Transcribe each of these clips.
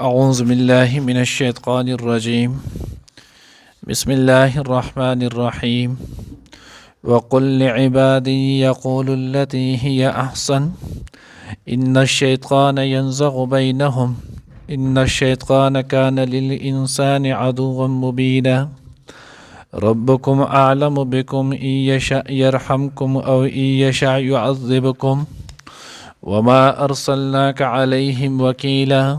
أعوذ بالله من الشيطان الرجيم بسم الله الرحمن الرحيم وقل لعبادي يقولوا التي هي أحسن إن الشيطان ينزغ بينهم إن الشيطان كان للإنسان عدوا مبينا ربكم أعلم بكم إن يشأ يرحمكم أو إن يشأ يعذبكم وما أرسلناك عليهم وكيلا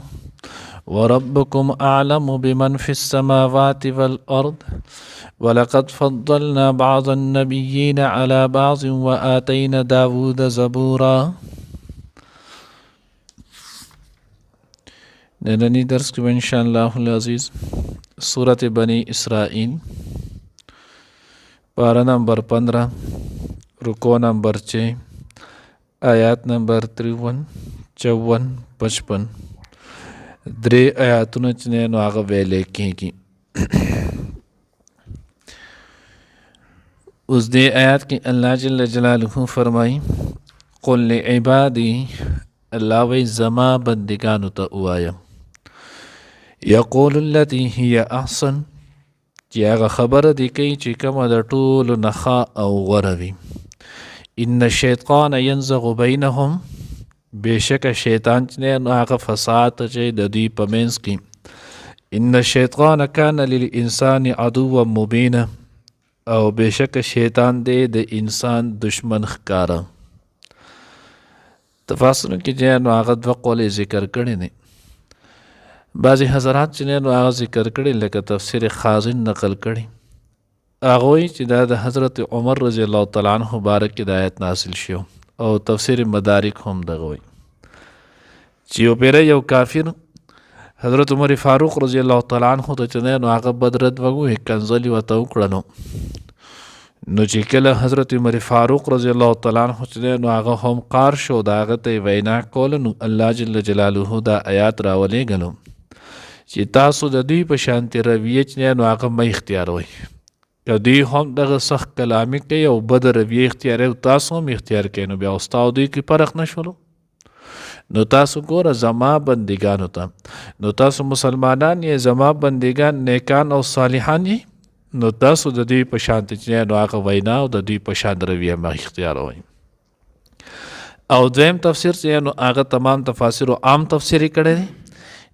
وربكم أعلم بمن في السماوات والأرض ولقد فضلنا بعض النبيين على بعض وآتينا داود زبورا. ننني درس کو ان شاء الله العزیز سورة بنی اسرائیل پارہ نمبر 15 رکوع نمبر 6 آیات نمبر 53 54 55 درې آیاتونه چې نو هغه ویلې کېږي. اوس دې آیات کې الله جل جلاله فرمایي قل لعبادي الله وی زما بندگانو ته ووایم یقول التي هي احسن چې هغه خبره دی کوي چې کومه د ټولو نه ښه او غوره وي. ان الشیطان ينزغ بینهم بېشکه شیطان چې نو هغه فساد چې د دوی په منځ کې ان الشیطان کان للانسان عدوا مبینا او بېشکه شیطان دی د انسان دشمن ښکاره. تفاسیرو کې چې نو هغه دوه قولې ذکر کړي دي. بعضې حضرات چې نو هغه ذکر کړي لکه تفسیر خازن نقل کړي هغه وایي چې دا د حضرت عمر رضی الله تعالی عنه بارک کې د آیت نازل شو او تفسیر مدارک هم دغه وایي چې یو پیره یو کافر حضرت عمر فاروق رضی الله تعالی عنه ته چې نو هغه بدرد وګوي کنځلې ورته وکړه نو چې کله حضرت عمر فاروق رضی الله تعالی عنه چې نو هغه هم قار شو د هغه ته وینا کول نو الله جل جلاله دا آیات راولېږلو چې تاسو د دوی په شانتي رویې چې نو هغه مه اختیاروئ که دوی هم دغه سخت کلامي کوي او بد رویې اختیاروي او تاسو هم اختیار کوئ نو بیا او ستا او دوی کې فرق نه شولو. نو تاسو ګوره زما بندگانو ته نو تاسو مسلمانان یې زما بندگان نیکان او صالحان یې نو تاسو د دوی په شانتي چې نو هغه وینا او د دوی په شان رویه مه اختیاروئ. او دویم تفسیر چې نو هغه تمام تفاسیرو عام تفسیری کړی دی.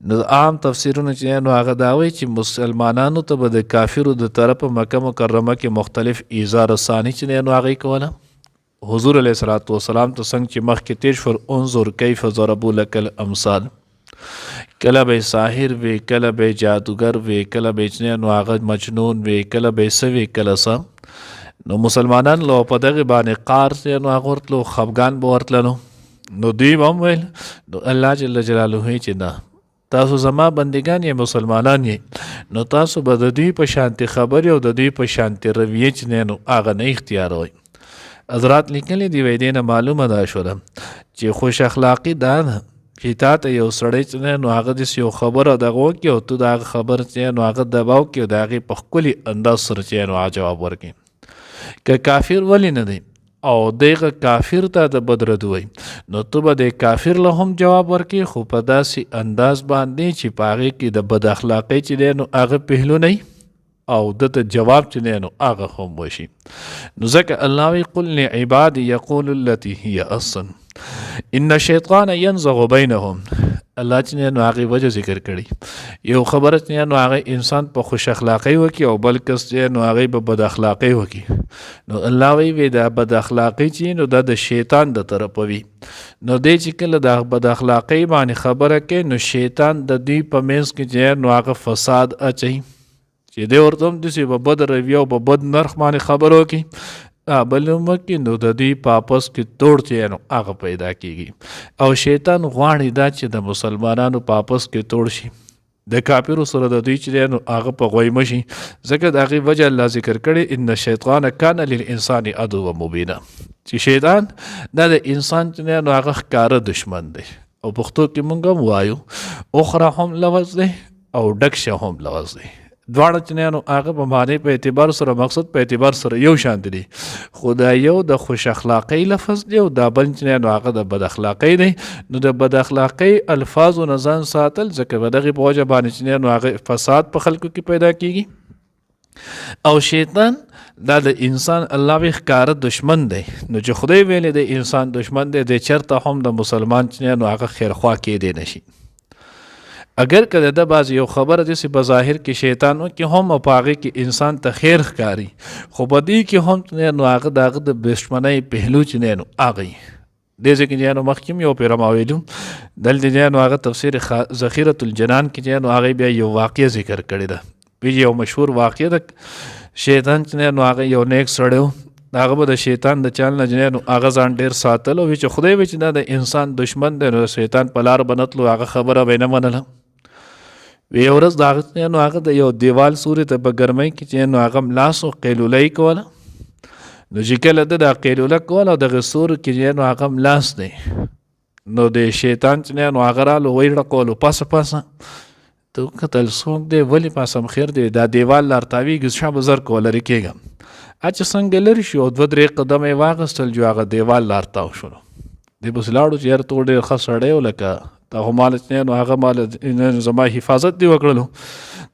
نو عام تفسیرونه چې نو هغه دا وایي چې مسلمانانو ته به د کافرو د طرفه مکه مکرمه کې مختلف ایذا رسانی چې نو هغه کوله. حضور علیه الصلاۃ والسلام ته څنګه چې مخکې تیر شول انظر کیف ضربوا لك الامثال کله به ساحر وی کله به جادوگر وی کله به چې نو هغه مجنون وی کله به سوي کله سم نو مسلمانان لو په دغه باندې قار چې نو هغه ورتلو خفګان به ورتلنو نو دوی هم ویل نو الله جل جلاله چې نه تاسو زما بندگان یې مسلمانان یې نو تاسو به د دوی په شانتي خبرې او د دوی په شانتي رویې چې نو هغه نه اختیاروئ. حضرات لیکلي دی وی دې نه معلومه دا شوله چې خوش اخلاقي دا ده چې تا ته یو سړی چې نو هغه داسې یو خبره دغه وکړي او ته د هغه خبر چې نو هغه دباو کړي او د هغې په ښکلي انداز سره چې نو هغه جواب ورکړي. که کافر ولې نه دی او دغه کافر ته د بدرد وای نو ته به د کافر له هم جواب ورکړي خو په داسې انداز باندې چې په هغې کې د بد اخلاقۍ چې دی نو هغه پهلو نه او دته جواب چې دی نو هغه هم وشي. نو ځکه الله وی قل لعبادي يقول التي هي احسن ان الشیطان ينزغ بینهم. الله چې نو هغې وجه ذکر کړي یو خبره چې نو هغه انسان په خوش اخلاقۍ وکړي او بل کس چې نو هغې په بد اخلاقۍ وکړي نو الله وی دا بد اخلاقۍ چې نو دا د شیطان د طرفه وي نو دی چې کله د بد اخلاقۍ باندې خبره کوي نو شیطان د دوی په منځ کې چې نو هغه فساد اچوي چې دی ورته هم داسې په بد رویه او په بد نرخ باندې خبره وکړي بل مکې نو د دوی په آپس کې توړ چې نو هغه پیدا کېږي او شیطان غواړي دا چې د مسلمانانو په آپس کې توړ شي د کافرو سره د دوی چې نو هغه په غویمه شي. ځکه د هغې وجه الله ذکر کړی ان الشیطان کان للانسان عدوا مبینا چې شیطان دا د انسان چې نو هغه ښکاره دشمن دی او پښتو کې مونږ هم وایو اخره هم لفظ دی او ډکشه هم لفظ دی. دواړه چې نه نو هغه په معنی په اعتبار سره مقصد په اعتبار سره یو شان دي. خدا یو د خوش اخلاقی لفظ دی او دا بل چې نه نو هغه د بد اخلاقی دی. نو د بد اخلاقی الفاظ او نزان ساتل ځکه په دغه په وجه باندې چې نه نو هغه فساد په خلکو کې پیدا کیږي. او شیطان دا د انسان الله وی ښکاره دشمن دی. نو چې خدای ویلې د انسان دشمن دی د چرته هم د مسلمان چې نو هغه خیرخوا کېدی نشي. اگر کله د باز یو خبره داسې په ظاهر کې شیطان کې هم په هغې کې انسان ته خیر ښکاري خو په دې کې هم نو هغه د هغه د دشمنۍ پهلو چې نه نو هغه دې ځکه چې نو مخکې یو پیره ما ویلو دلته نو هغه تفسیر ذخیرة الجنان کې نو هغه بیا یو واقعه ذکر کړی ده. یو مشهور واقعه ده شیطان چې نو هغه یو نیک سړی هغه به د شیطان د چال نه نو هغه ځان ډېر ساتل او چې خدای وی چې دا د انسان دشمن دی نو شیطان په لار بنتلو هغه خبره به نه منله. وی ورځ د هغه نو هغه د یو دیوال سورې ته په ګرمۍ کې چې نو هغه ملاس او قیلولی کوله. نو چې کله د قیلوله کوله او دغه سور کې نو هغه ملاس دی نو د شیطان چې نو هغه رالو ویړه کولو پاسه تو قتل څوک دی ولې پاسم خیر دی دا دیوال لار تاویږي شابه زر کوله کېږم چې څنګه لرې شي او 2-3 قدم یې واخیستل جو هغه دیوال لار تاو شولو. دی بس لاړو چې یار تو ډېر ښه سړی و لکه تا خو مال نو هغه مال زما حفاظت دی وکړلو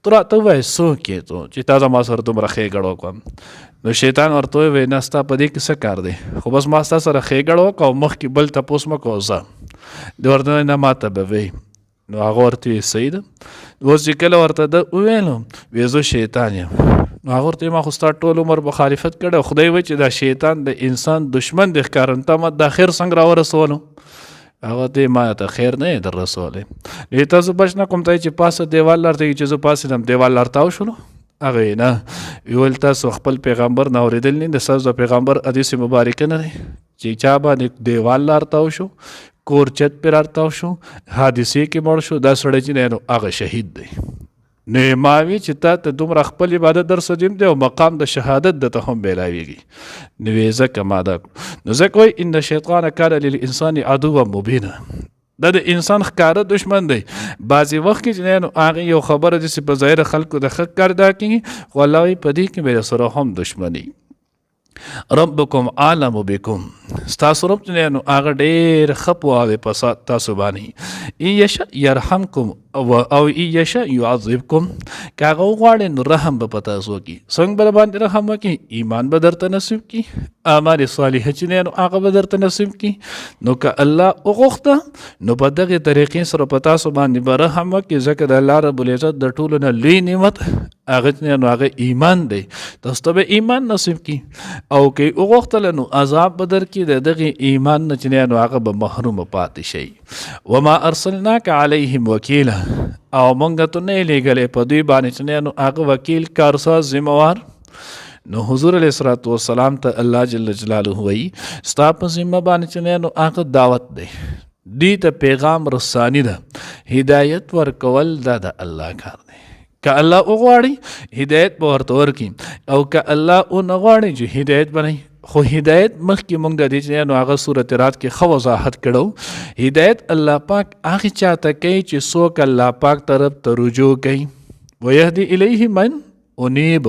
تو راته ووایه څوک یې تو چې تا زما سره دومره ښېګړه وکړم. نو شیطان ورته وویل نه ستا په دې کې څه کار دی خو بس ما ستا سره ښېګړه وکړه او مخکې بل تپوس مه کوه ځه. د ورته نه ماته به وی نو هغه ورته ویل صحیح ده. اوس چې کله ورته ده وویلو وی زه شیطان یم نو هغه ورته ما خو ستا ټول عمر مخالفت کړی خدای وایي چې دا شیطان د انسان دشمن دی ښکارن تا ما دا خیر څنګه راورسولو. هغه ته ما ته خیر نه در رسولی نو تاسو بچ نه کوم ته چې پاسه دیوال لار ته چې زه پاسېدم دیوال لار تاو شولو. هغه نه ویل تاسو خپل پیغمبر نه اورېدل نه د ستاسو د پیغمبر حدیث مبارکه نه دی چې چا باندې دیوال لار تاو شو کور چت پر ارتاو شو حادثې کې مړ شو دا سړی چې نو هغه شهید دی. نو ما وی چې تا ته دومره خپل عبادت در سجیم دی او مقام د شهادت د ته هم بیلاویږي. نو وی ځکه ما دا نو ځکه وایي ان الشیطان کان للانسان عدوا مبینا دا د انسان ښکاره دشمن دی. بعضې وخت کې چې نو هغې یو خبره داسې په ظاهره خلکو د ښه کار دا کېږي خو الله وایي په دې کې به سره هم دشمني. ربکم عالم بکم ستاسو رب چې نو هغه ډېر ښه پوهه دی په تاسو باندې. ان یشاء یرحمکم او ان یشاء یعذبکم که هغه وغواړي نو رحم به په تاسو وکړي. څنګه به باندې رحم وکړي ایمان به درته نصیب کړي اعمال صالحه چې نو هغه به درته نصیب کړي. نو که الله وغوښته نو په دغې طریقې سره په تاسو باندې به رحم وکړي ځکه د الله رب العزت د ټولو نه لوی نعمت هغه چې نو هغه ایمان دی تاسو ته به ایمان نصیب کړي. او که وغوښتله نو عذاب به درکړي د دغې ایمان نه چې نو هغه به محروم پاتې شي. وما ارسلناک علیهم وکیلا او مونږ ته نه لیږلی په دوی باندې چې نو هغه وکیل کارساز ذموار. نو حضور علیه الصلاة والسلام ته الله جل جلاله وایي ستا په ذمه باندې چې نو هغه دعوت دی دې ته پیغام رسانی ده هدایت ورکول دا د الله کار دی. که الله وغواړي هدایت به ورته ورکړي او که الله ونه غواړي چې هدایت به نه خو هدایت مخکې مونږ د دې چې نو هغه سورت رات کې ښه وضاحت کړو. هدایت الله پاک هغې چاته کوي چې څوک الله پاک طرف ته رجوع کوي. ویهدي الیه من انیب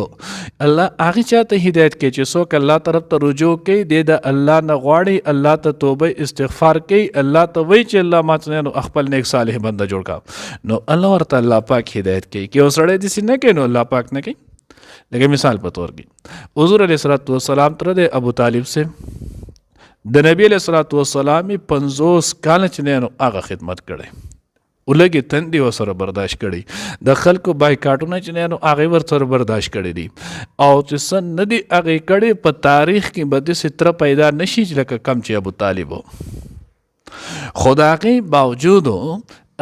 الله هغې چاته هدایت کوي چې څوک الله طرف ته رجوع کوي دی د الله نه غواړي الله ته توبه استغفار کوي الله ته وایي چې الله ما ته نو خپل نیک صالح بنده جوړ کړه نو الله ورته الله پاک هدایت کوي. که یو سړی داسې نه کوي نو الله پاک نه کوي. لکه مثال په طور کې حضور علیه الصلاة والسلام تر د ابو طالب سے د نبی علیه الصلاة والسلام 50 کاله چې نو هغه خدمت کړی ولګې تندې ورسره برداشت کړي د خلکو بایکاټونه چې نو هغې ورسره برداشت کړي دي او چې څه نه دي هغې کړي په تاریخ کې به داسې تره پیدا نشي چې لکه کم چې ابو طالب و. خو د هغې باوجود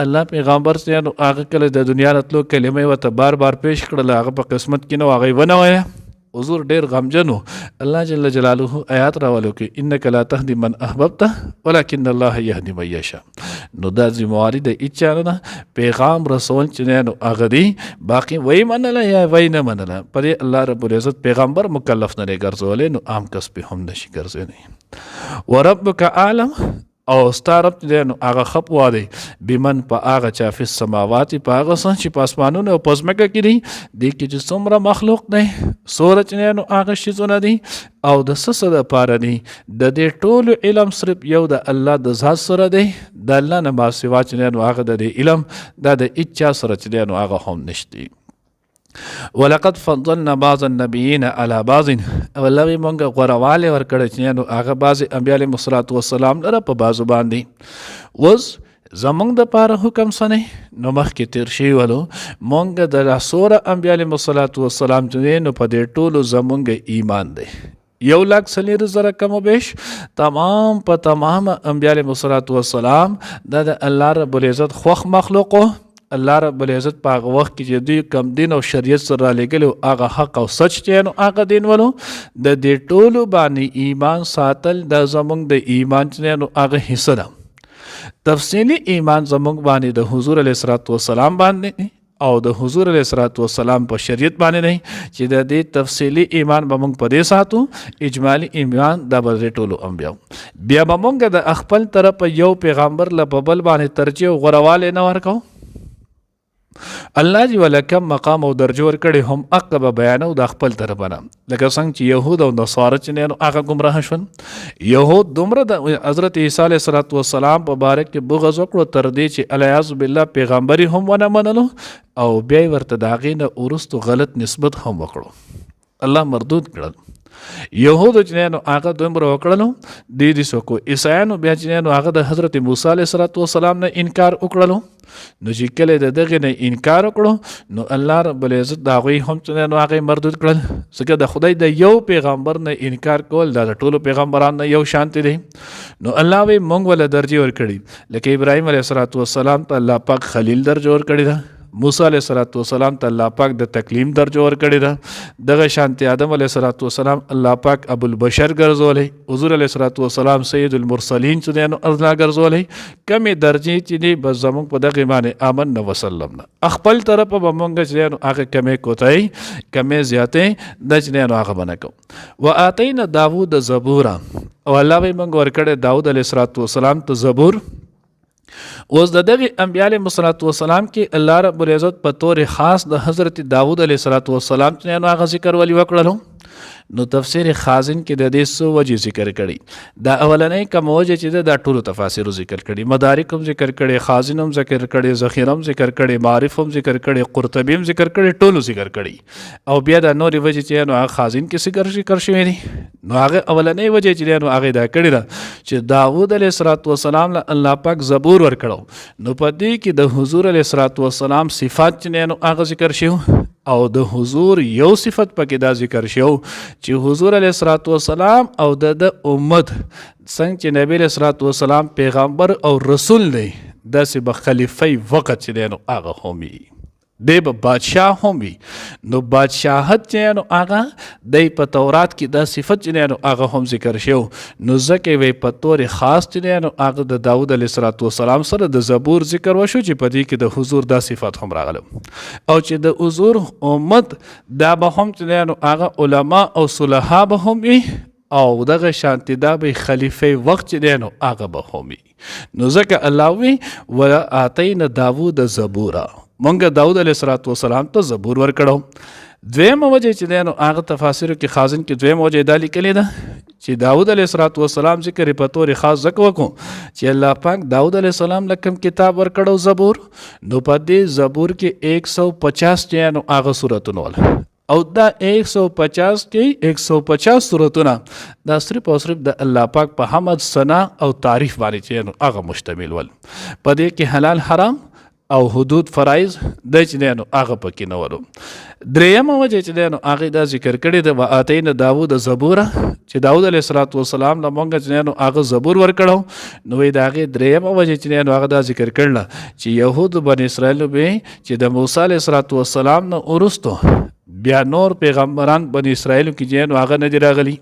الله پیغمبر چې نو هغه کله د دنیا راتلو کلمه ورته بار بار پیش کړله هغه په قسمت کې نو هغې ونه ویله. حضور ډېر غمجن و. الله جل جلاله آیات راولو کې انک لا تهدی من احببته ولکن الله یهدی من یشاء. نو دا ذمواري د هیچا نه ده پیغام رسول چې نو هغه دی باقي وی منله یا وی نه منله په دې الله رب العزت پیغمبر مکلف نه دی ګرځولی نو عام کس پې هم نشي ګرځولی. وربک اعلم او ستا رب چې دی نو هغه ښه پوه دی بمن په هغه چا فی السماوات په هغه څه چې په اسمانونو او په ځمکه کې دي دې کې چې څومره مخلوق دی څومره چې دی نو هغه شیزونه دي او د څه دپاره دي د دې ټولو علم صرف یو د الله د ذات سره دی د الله نه ما سوا چې دی نو هغه د دې علم دا د هېڅ چا سره چې دی نو هغه هم نشته. ولقد فضلنا بعض النبیین علی بعض او الله وی مونږ غوړوالی ورکړی چې نو هغه بعضې انبیا علیهم الصلاة والسلام لره په بعضو باندې اوس زمونږ دپاره حکم څه دی نو مخکې تیر شوي ولو مونږ د څوره انبیا علیهم الصلاة والسلام چې دی نو په دې ټولو زمونږ ایمان دی 1,40,000 کم و بیش تمام په تمام انبیا علیهم الصلاة والسلام دا د الله رب العزت خوښ مخلوقو الله رب العزت په هغه وخت کې چې دوی کم دین او شریعت سره رالیږلی هغه حق او سچ دی نو هغه دین ولو د دې ټولو باندې ایمان ساتل دا زموږ د ایمان چې دی نو هغه حصه ده. تفصیلي ایمان زموږ باندې د حضور علیه الصلاة والسلام باندې او د حضور علیه الصلاة والسلام په شریعت باندې دی چې د دې تفصیلي ایمان به موږ په دې ساتو اجمالي ایمان دا به د ټولو انبیاو بیا به موږ د خپل طرفه یو پیغمبر له په بل باندې ترجیح او غوړوالی نه ورکو. الله جی ولا کم مقام او درجه ورکړي هم حق به بیانو د خپل طرفه نه لکه څنګه چې یهود او نصارا چې نو هغه ګمراه شول. یهود دومره د حضرت عیسی علیه الصلاة والسلام په باره کې بغض وکړو تر دې چې الیاذ بالله پیغمبري هم ونه منلو او بیا ورته د هغې نه وروستو غلط نسبت هم وکړو الله مردود کړل. یهودو چې نو هغه دومره وکړلو دې څوک عیسایانو بیا چې نو هغه د حضرت موسی علیه الصلاة والسلام نه انکار وکړلو نو چې کله د دغې نه انکار وکړو نو الله رب العزت د هغوی هم چې نو هغې مردود کړل ځکه د خدای د یو پیغمبر نه انکار کول دا د ټولو پیغمبرانو نه یو شانتي دی. نو الله وی مونږ وله درجې ورکړي لکه ابراهیم علیه الصلاة والسلام ته الله پاک خلیل درجه ورکړې ده موسی علیه الصلاة والسلام ته الله پاک د تکلیم درجه ورکړې ده دغه شانتي آدم علیه الصلاة والسلام الله پاک ابوالبشر ګرځولی حضور علیه الصلاة والسلام سید المرسلین چې دی نو الله ګرځولی کمې درجې چې دي بس زموږ په دغې باندې آمن وسلم نه خپل طرفه به مونږ چې دی نو هغه کمې کوتاهي کمې زیاتې دا چې دی نو هغه به نه کوو. وآتینا داوود زبورا او الله به مونږ ورکړی داود علیه الصلاة والسلام ته زبور. اوس د دغې انبیا علیهم الصلاة والسلام کې الله رب العزت په طور خاص د حضرت داود علیه الصلاة والسلام چې نو هغه ذکر ولې وکړلو نو تفسیر خازن کې د دې څو وجې ذکر کړي دا اولنۍ کوم وجه چې دا ټولو تفاسیرو ذکر کړي مدارک هم ذکر کړي خازن هم ذکر کړي ذخیره هم ذکر کړي معارف هم ذکر کړي قرطبي هم ذکر کړي ټولو ذکر کړي او بیا د نورې وجې چې نو هغه خازن کې ذکر شوی دي نو هغه اولنۍ وجه چې نو هغه دا کړي ده چې داود علیه الصلاة والسلام له الله پاک زبور ورکړو نو په دې کې د حضور علیه الصلاة والسلام صفات چې نو هغه ذکر شوی او د حضور یو صفت پکې دا ذکر شو چې حضور علیه الصلاة والسلام او د امت څنګه چې نبی علیه الصلاة والسلام پیغمبر او رسول دی داسې به خلیفه وقت چې دی نو هغه هم وي دی به بادشاه هم وي نو بادشاهت چې نو هغه دی په تورات کې دا صفت چې نو هغه هم ذکر شو نو ځکه وی په طور خاص چې نو هغه د داود علیه الصلاة والسلام سره د زبور ذکر وشو چې په دې کې د حضور دا صفت هم راغله او چې د حضور امت دا به هم چې نو هغه علما او صلحا به هم وي او دغه شانتی دا به خلیفه وخت چې دی نو هغه به هم وي نو ځکه الله وی وآتینا داود زبورا مونږ داود علیه الصلاة والسلام ته زبور ورکړو. دویمه وجه چې دی نو هغه تفاسیرو کې خازن کې دویمه وجه دا لیکلې ده چې داود علیه الصلاة والسلام ذکر په طور خاص ځکه وکړو چې الله پاک داود علیه السلام له کوم کتاب ورکړو زبور نو په دې زبور کې 150 چې نو هغه سورتونه ول او دا 150 کې 150 سورتونه دا صرف او صرف د الله پاک په حمد ثنا او تعریف باندې چې نو هغه مشتمل ول په دې کې حلال حرام او حدود فرایض د چې نو هغه پکې نه ولو. درېیمه وجه چې نو هغه دا ذکر کړی د وآتینا داود زبوره چې داود علیه الصلاة والسلام له مونږ چې نو هغه زبور ورکړو نو د هغې درېیمه وجه چې نو هغه دا ذکر کړله چې یهود بن اسرائیل به چې د موسی علیه الصلاة والسلام نه وروستو بیا نور پیغمبران بن اسرائیل کې چې نو هغه نه دي راغلي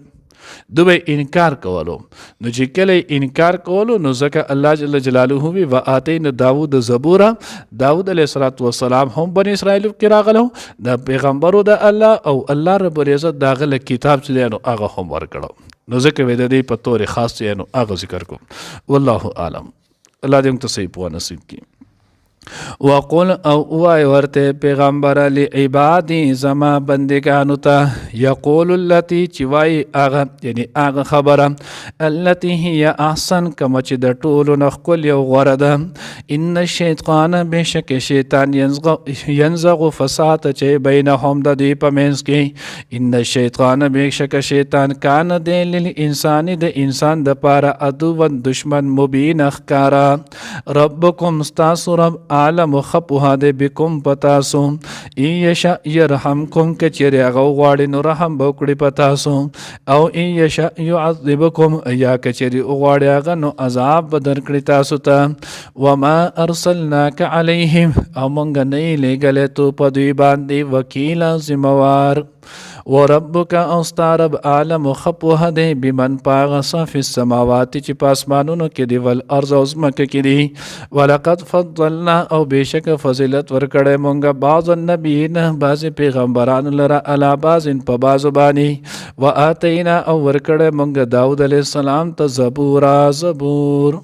دوی انکار کولو. نو چې کله انکار کولو نو ځکه الله جل جلاله وی و آتینا داود زبورا، داود علیه السلام هم بنی اسرائیل کې راغلو د پیغمبرو د الله، او الله رب العزت داغه له کتاب چې دی نو هغه هم ورکړو. نو ځکه وی د دې په تور خاص دی نو هغه ذکر کوم. والله اعلم. الله دې موږ ته صحیح پوهه نصیب کړي. وقل او اوای ورته پیغمبر علی عبادی زما بندگانو ته، یقول التی چوای اغه یعنی اغه خبره، التی هي احسن کما چې د ټولو نخکل یو غوره ده. ان الشیطان بشک شیطان ینزغ فساد چې بینهم د دې په منځ کې. ان الشیطان بشک شیطان کان د للانسان د انسان د پاره عدو دشمن مبین اخکارا. ربکم استاسو رب عالم خپوها دے بکم پتاسو، ای یشا یرحمکم کچری اغو غواړي نو رحم بوکړي پتاسو، او ای یشا یعذبکم یا کچری غواړي اغه نو عذاب بدر کړي تاسو ته. وما ارسلناک علیهم او مونږ نه لګلې تو په دوی باندې وکیلا ذمہوار. وربک اوستارب عالم خپوه دی بمن پاغسا فی السماوات چې پاسمانونو کې دی والارض او ځمکه کې دی. ولقد فضلنا او بشک فضیلت ورکړی مونږه بعض النبیین بعض پیغمبرانو لره علی بعض په بعضو باندې. وآتینا او ورکړی مونږه داود علیه السلام ته زبورا زبور.